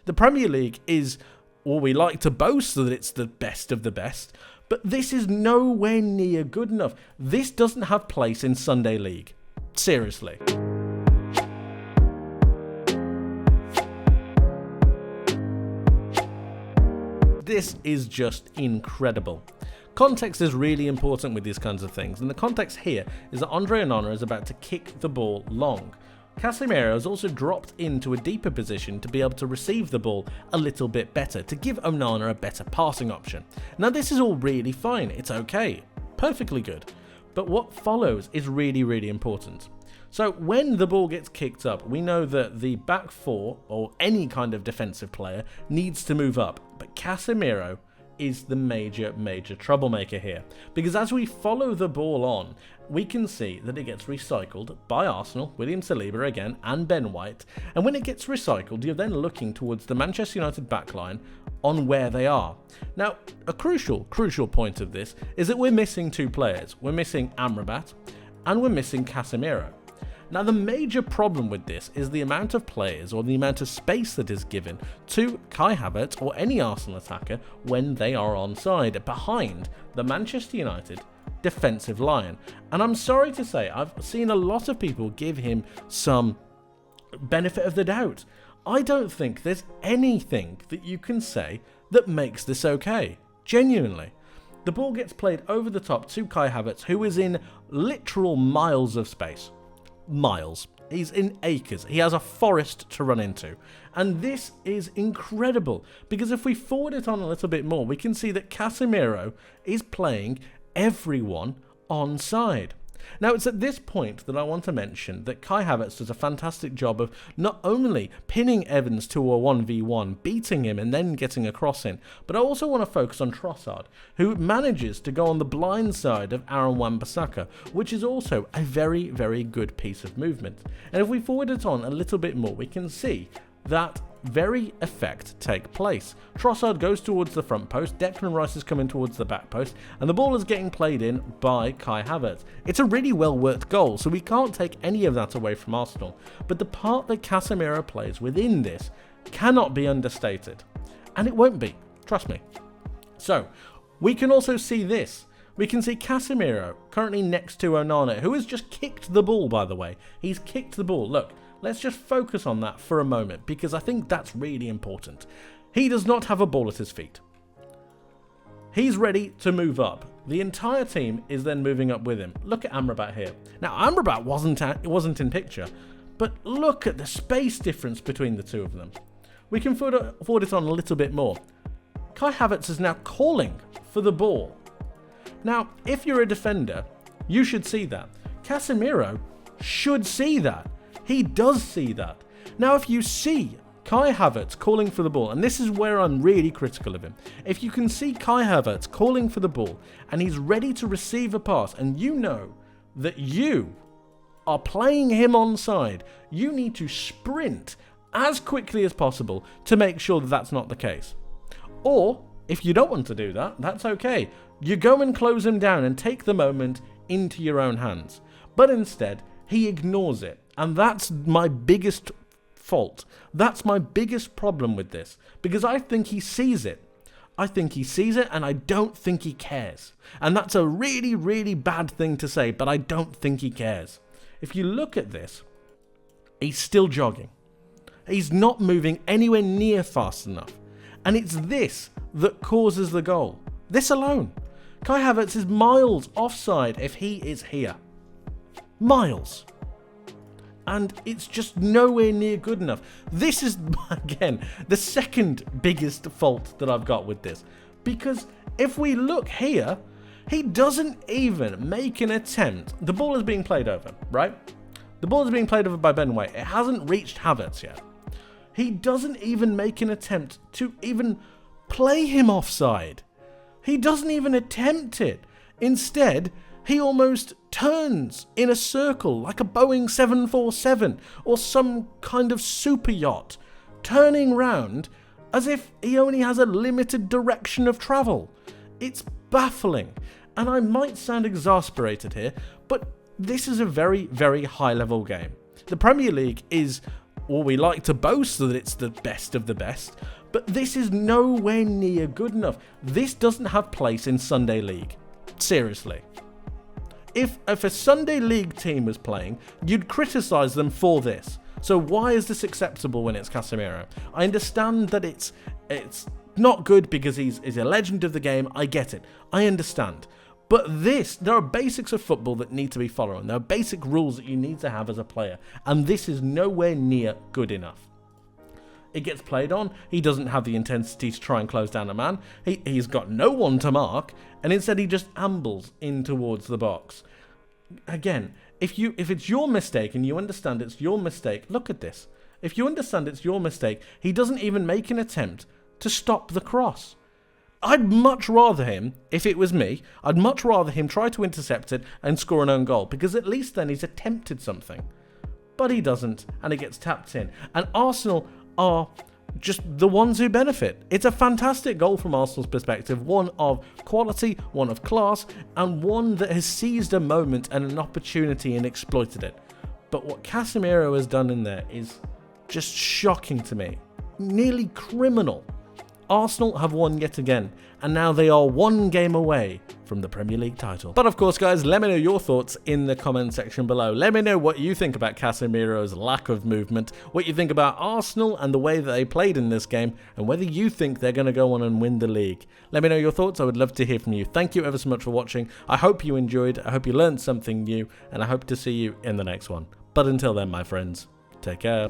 The Premier League is, well, we like to boast that it's the best of the best, but this is nowhere near good enough. This doesn't have place in Sunday League. Seriously. This is just incredible. Context is really important with these kinds of things, and the context here is that Andre Onana is about to kick the ball long. Casemiro has also dropped into a deeper position to be able to receive the ball a little bit better, to give Onana a better passing option. Now this is all really fine, it's okay, perfectly good, but what follows is really, really important. So when the ball gets kicked up, we know that the back four, or any kind of defensive player, needs to move up, but Casemiro is the major troublemaker here, because as we follow the ball on, we can see that it gets recycled by Arsenal, William Saliba again, and Ben White, and when it gets recycled, you're then looking towards the Manchester United backline on where they are. Now, a crucial point of this is that we're missing two players. We're missing Amrabat, and we're missing Casemiro. Now, the major problem with this is the amount of players or the amount of space that is given to Kai Havertz or any Arsenal attacker when they are onside behind the Manchester United defensive line. And I'm sorry to say, I've seen a lot of people give him some benefit of the doubt. I don't think there's anything that you can say that makes this okay. Genuinely. The ball gets played over the top to Kai Havertz, who is in literal miles of space. Miles. He's in acres. He has a forest to run into. And this is incredible, because if we forward it on a little bit more, we can see that Casemiro is playing everyone onside. Now, it's at this point that I want to mention that Kai Havertz does a fantastic job of not only pinning Evans to a 1v1, beating him and then getting a cross in, but I also want to focus on Trossard, who manages to go on the blind side of Aaron Wan-Bissaka, which is also a very, very good piece of movement. And if we forward it on a little bit more, we can see that very effect take place. Trossard goes towards the front post, Declan Rice is coming towards the back post, and the ball is getting played in by Kai Havertz. It's a really well worked goal, so we can't take any of that away from Arsenal, but the part that Casemiro plays within this cannot be understated, and it won't be, trust me. So, we can also see this. We can see Casemiro currently next to Onana, who has just kicked the ball, by the way. He's kicked the ball, look. Let's just focus on that for a moment, because I think that's really important. He does not have a ball at his feet. He's ready to move up. The entire team is then moving up with him. Look at Amrabat here. Now, Amrabat wasn't in picture, but look at the space difference between the two of them. We can forward it on a little bit more. Kai Havertz is now calling for the ball. Now, if you're a defender, you should see that. Casemiro should see that. He does see that. Now, if you see Kai Havertz calling for the ball, and this is where I'm really critical of him, if you can see Kai Havertz calling for the ball and he's ready to receive a pass, and you know that you are playing him onside, you need to sprint as quickly as possible to make sure that that's not the case. Or, if you don't want to do that, that's okay. You go and close him down and take the moment into your own hands. But instead, he ignores it. And that's my biggest fault. That's my biggest problem with this. Because I think he sees it. I think he sees it, and I don't think he cares. And that's a really, really bad thing to say, but I don't think he cares. If you look at this, he's still jogging. He's not moving anywhere near fast enough. And it's this that causes the goal. This alone. Kai Havertz is miles offside if he is here. Miles. And it's just nowhere near good enough. This is, again, the second biggest fault that I've got with this. Because if we look here, he doesn't even make an attempt. The ball is being played over, right? The ball is being played over by Ben White. It hasn't reached Havertz yet. He doesn't even make an attempt to even play him offside. He doesn't even attempt it. Instead, he almost turns in a circle like a Boeing 747 or some kind of super yacht, turning round as if he only has a limited direction of travel. It's baffling, and I might sound exasperated here, but this is a very, very high-level game. The Premier League is or we like to boast that it's the best of the best, but this is nowhere near good enough. This doesn't have place in Sunday League. Seriously. If a Sunday League team was playing, you'd criticise them for this. So why is this acceptable when it's Casemiro? I understand that it's not good because he's a legend of the game. I get it. I understand. But there are basics of football that need to be followed. There are basic rules that you need to have as a player. And this is nowhere near good enough. It gets played on. He doesn't have the intensity to try and close down a man. He's got no one to mark. And instead he just ambles in towards the box. Again, if it's your mistake and you understand it's your mistake, look at this. If you understand it's your mistake, he doesn't even make an attempt to stop the cross. I'd much rather him, if it was me, I'd much rather him try to intercept it and score an own goal, because at least then he's attempted something. But he doesn't, and it gets tapped in. And Arsenal are just the ones who benefit. It's a fantastic goal from Arsenal's perspective, one of quality, one of class, and one that has seized a moment and an opportunity and exploited it. But what Casemiro has done in there is just shocking to me, nearly criminal. Arsenal have won yet again, and now they are one game away from the Premier League title. But of course, guys, let me know your thoughts in the comment section below. Let me know what you think about Casemiro's lack of movement, what you think about Arsenal and the way that they played in this game, and whether you think they're going to go on and win the league. Let me know your thoughts. I would love to hear from you. Thank you ever so much for watching. I hope you enjoyed. I hope you learned something new, and I hope to see you in the next one. But until then, my friends, take care.